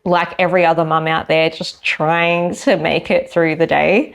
like every other mum out there, just trying to make it through the day.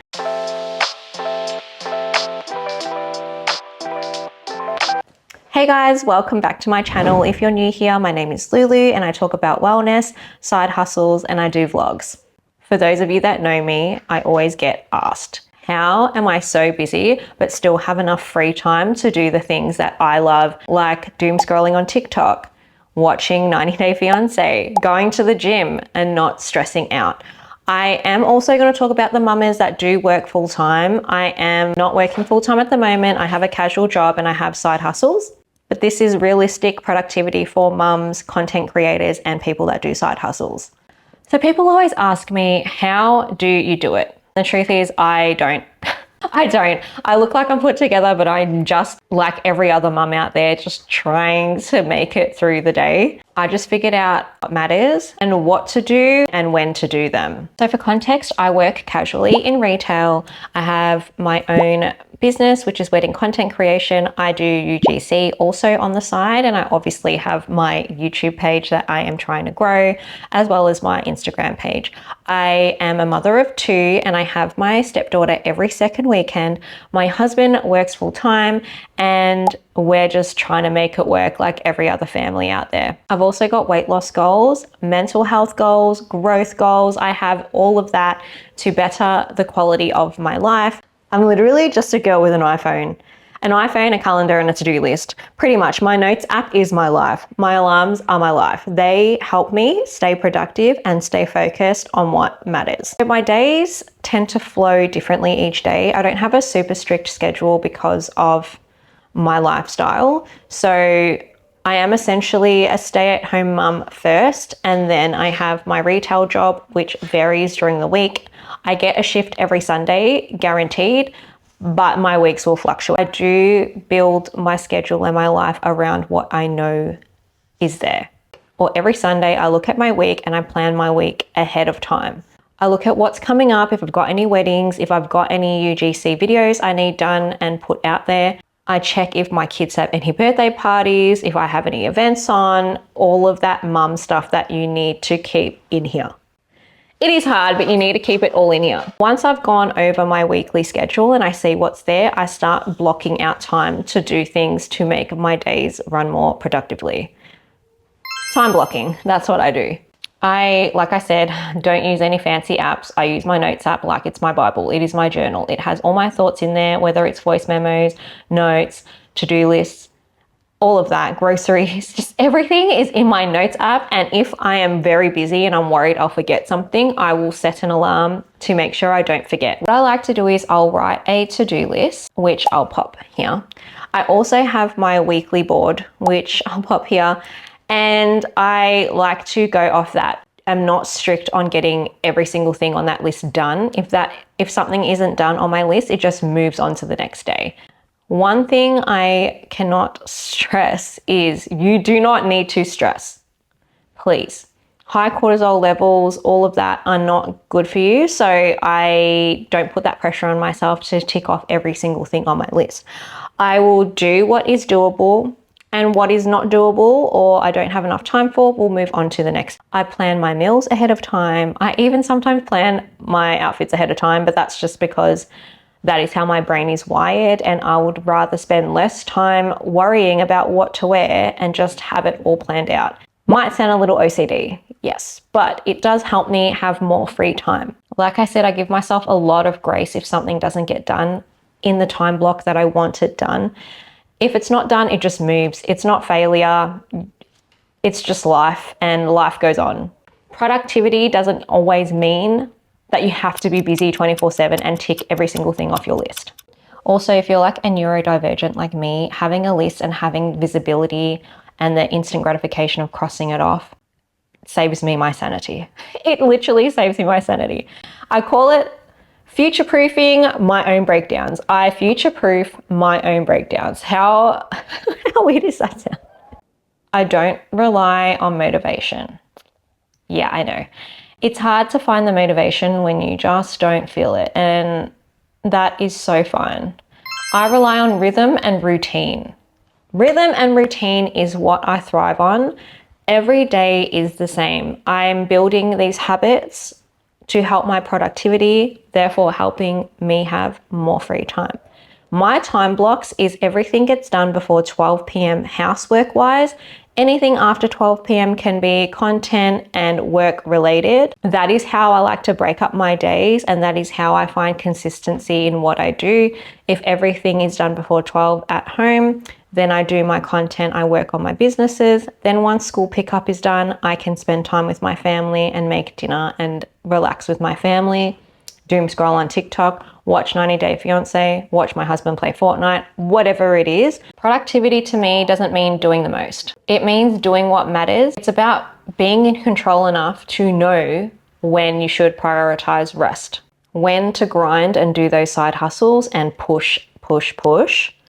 Hey guys, welcome back to my channel. If you're new here, my name is Lulu and I talk about wellness, side hustles, and I do vlogs. For those of you that know me, I always get asked, how am I so busy but still have enough free time to do the things that I love, like doom scrolling on TikTok, watching 90 Day Fiancé, going to the gym and not stressing out? I am also going to talk about the mamas that do work full-time. I am not working full-time at the moment. I have a casual job and I have side hustles. But this is realistic productivity for mums, content creators, and people that do side hustles. So people always ask me, how do you do it? The truth is, I don't. I don't. I look like I'm put together, but I'm just like every other mum out there, just trying to make it through the day. I just figured out what matters and what to do and when to do them. So for context, I work casually in retail. I have my own business, which is wedding content creation. I do UGC also on the side, and I obviously have my YouTube page that I am trying to grow, as well as my Instagram page. I am a mother of two and I have my stepdaughter every second weekend. My husband works full time and we're just trying to make it work like every other family out there. I've also got weight loss goals, mental health goals, growth goals. I have all of that to better the quality of my life. I'm literally just a girl with an iPhone, a calendar, and a to-do list. Pretty much, my notes app is my life. My alarms are my life. They help me stay productive and stay focused on what matters. So my days tend to flow differently each day. I don't have a super strict schedule because of my lifestyle. So I am essentially a stay-at-home mum first, and then I have my retail job, which varies during the week. I get a shift every Sunday, guaranteed, but my weeks will fluctuate. I do build my schedule and my life around what I know is there. Or every Sunday, I look at my week and I plan my week ahead of time. I look at what's coming up, if I've got any weddings, if I've got any UGC videos I need done and put out there. I check if my kids have any birthday parties, if I have any events on, all of that mum stuff that you need to keep in here. It is hard, but you need to keep it all in here. Once I've gone over my weekly schedule and I see what's there, I start blocking out time to do things to make my days run more productively. Time blocking, that's what I do. Like I said, don't use any fancy apps. I use my notes app like it's my Bible. It is my journal. It has all my thoughts in there, whether it's voice memos, notes, to-do lists, all of that, groceries, just everything is in my notes app. And if I am very busy and I'm worried I'll forget something, I will set an alarm to make sure I don't forget. What I like to do is I'll write a to-do list, which I'll pop here. I also have my weekly board, which I'll pop here. And I like to go off that. I'm not strict on getting every single thing on that list done. If something isn't done on my list, it just moves on to the next day. One thing I cannot stress is you do not need to stress, please. High cortisol levels, all of that are not good for you. So I don't put that pressure on myself to tick off every single thing on my list. I will do what is doable, and what is not doable or I don't have enough time for, we'll move on to the next. I plan my meals ahead of time. I even sometimes plan my outfits ahead of time, but that's just because that is how my brain is wired, and I would rather spend less time worrying about what to wear and just have it all planned out. Might sound a little OCD, yes, but it does help me have more free time. Like I said, I give myself a lot of grace if something doesn't get done in the time block that I want it done. If it's not done, it just moves. It's not failure. It's just life, and life goes on. Productivity doesn't always mean that you have to be busy 24/7 and tick every single thing off your list. Also, if you're like a neurodivergent like me, having a list and having visibility and the instant gratification of crossing it off saves me my sanity. It literally saves me my sanity. I call it future-proofing my own breakdowns. I future-proof my own breakdowns. How weird is that sound? I don't rely on motivation. Yeah, I know. It's hard to find the motivation when you just don't feel it, and that is so fine. I rely on rhythm and routine. Rhythm and routine is what I thrive on, Every day is the same. I'm building these habits to help my productivity, therefore helping me have more free time. My time blocks is everything gets done before 12 p.m. housework wise. Anything after 12 p.m. can be content and work related. That is how I like to break up my days, and that is how I find consistency in what I do. If everything is done before 12 at home, then I do my content, I work on my businesses. Then once school pickup is done, I can spend time with my family and make dinner and relax with my family, doom scroll on TikTok, watch 90 Day Fiance, watch my husband play Fortnite, whatever it is. Productivity to me doesn't mean doing the most. It means doing what matters. It's about being in control enough to know when you should prioritize rest, when to grind and do those side hustles and push, or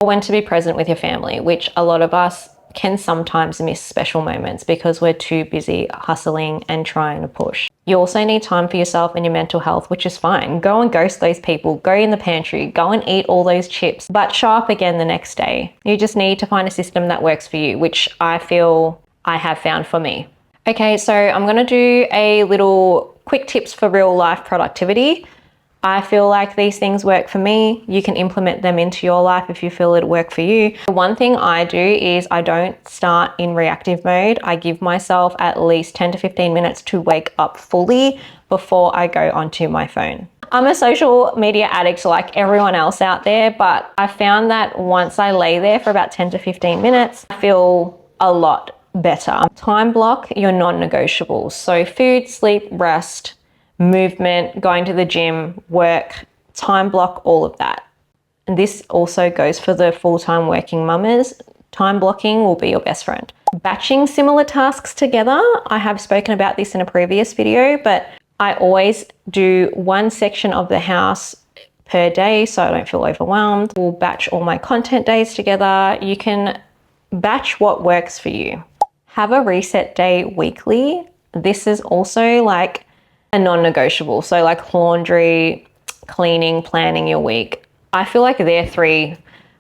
when to be present with your family, which a lot of us can sometimes miss special moments because we're too busy hustling and trying to push. You also need time for yourself and your mental health, which is fine. Go and ghost those people, go in the pantry, go and eat all those chips, but show up again the next day. You just need to find a system that works for you, which I feel I have found for me. Okay, so I'm gonna do a little quick tips for real life productivity. I feel like these things work for me. You can implement them into your life if you feel it'll work for you. One thing I do is I don't start in reactive mode. I give myself at least 10 to 15 minutes to wake up fully before I go onto my phone. I'm a social media addict like everyone else out there, but I found that once I lay there for about 10 to 15 minutes, I feel a lot better. Time block your non-negotiables. So food, sleep, rest, movement, going to the gym, work, time block all of that. And this also goes for the full-time working mamas. Time blocking will be your best friend. Batching similar tasks together. I have spoken about this in a previous video, but I always do one section of the house per day so I don't feel overwhelmed. We'll batch all my content days together. You can batch what works for you. Have a reset day weekly. This is also like a non-negotiable. So like laundry, cleaning, planning your week. I feel like they're three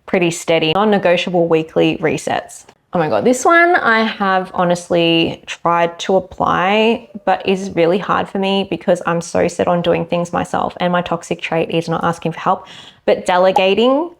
pretty steady non-negotiable weekly resets. Oh my God, this one I have honestly tried to apply, but is really hard for me because I'm so set on doing things myself, and my toxic trait is not asking for help. But delegating,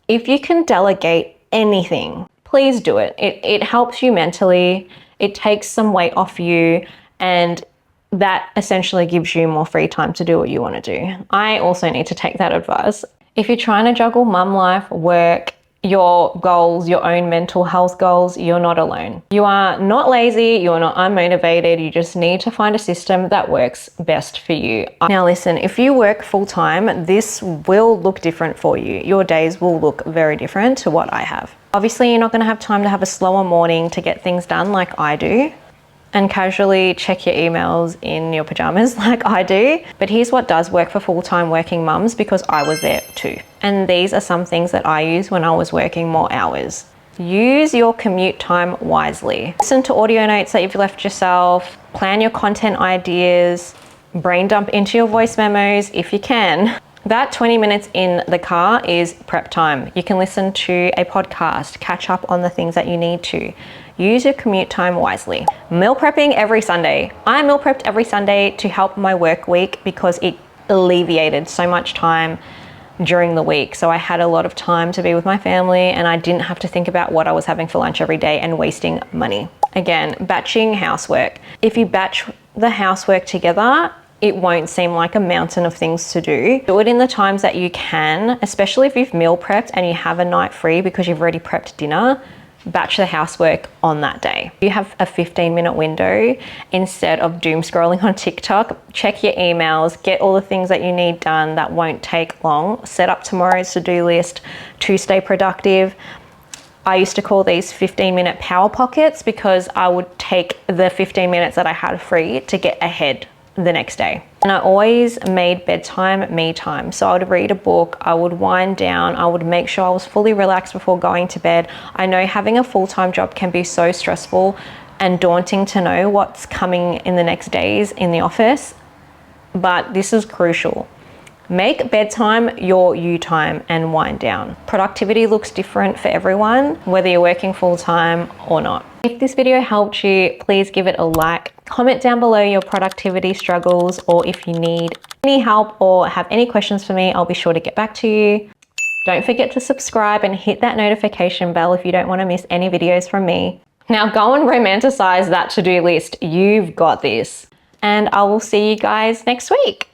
if you can delegate anything, please do it. It helps you mentally, it takes some weight off you, and that essentially gives you more free time to do what you want to do. I also need to take that advice. If you're trying to juggle mum life, work, your goals, your own mental health goals, you're not alone. You are not lazy, you're not unmotivated, you just need to find a system that works best for you. Now listen, if you work full time, this will look different for you. Your days will look very different to what I have. Obviously, you're not going to have time to have a slower morning to get things done like I do, and casually check your emails in your pajamas like I do. But here's what does work for full-time working mums, because I was there too. And these are some things that I used when I was working more hours. Use your commute time wisely. Listen to audio notes that you've left yourself, plan your content ideas, brain dump into your voice memos if you can. That 20 minutes in the car is prep time. You can listen to a podcast, catch up on the things that you need to. Use your commute time wisely. Meal prepping every Sunday. I meal prepped every Sunday to help my work week because it alleviated so much time during the week. So I had a lot of time to be with my family and I didn't have to think about what I was having for lunch every day and wasting money. Again, batching housework. If you batch the housework together, it won't seem like a mountain of things to do. Do it in the times that you can, especially if you've meal prepped and you have a night free because you've already prepped dinner. Batch the housework on that day. You have a 15-minute window instead of doom scrolling on TikTok. Check your emails, get all the things that you need done that won't take long. Set up tomorrow's to-do list to stay productive. I used to call these 15-minute power pockets because I would take the 15 minutes that I had free to get ahead the next day. And I always made bedtime me time. So I would read a book, I would wind down, I would make sure I was fully relaxed before going to bed. I know having a full-time job can be so stressful and daunting to know what's coming in the next days in the office, but this is crucial. Make bedtime your you time and wind down. Productivity looks different for everyone, whether you're working full-time or not. If this video helped you, please give it a like. Comment down below your productivity struggles, or if you need any help or have any questions for me, I'll be sure to get back to you. Don't forget to subscribe and hit that notification bell if you don't want to miss any videos from me. Now go and romanticize that to-do list. You've got this. And I will see you guys next week.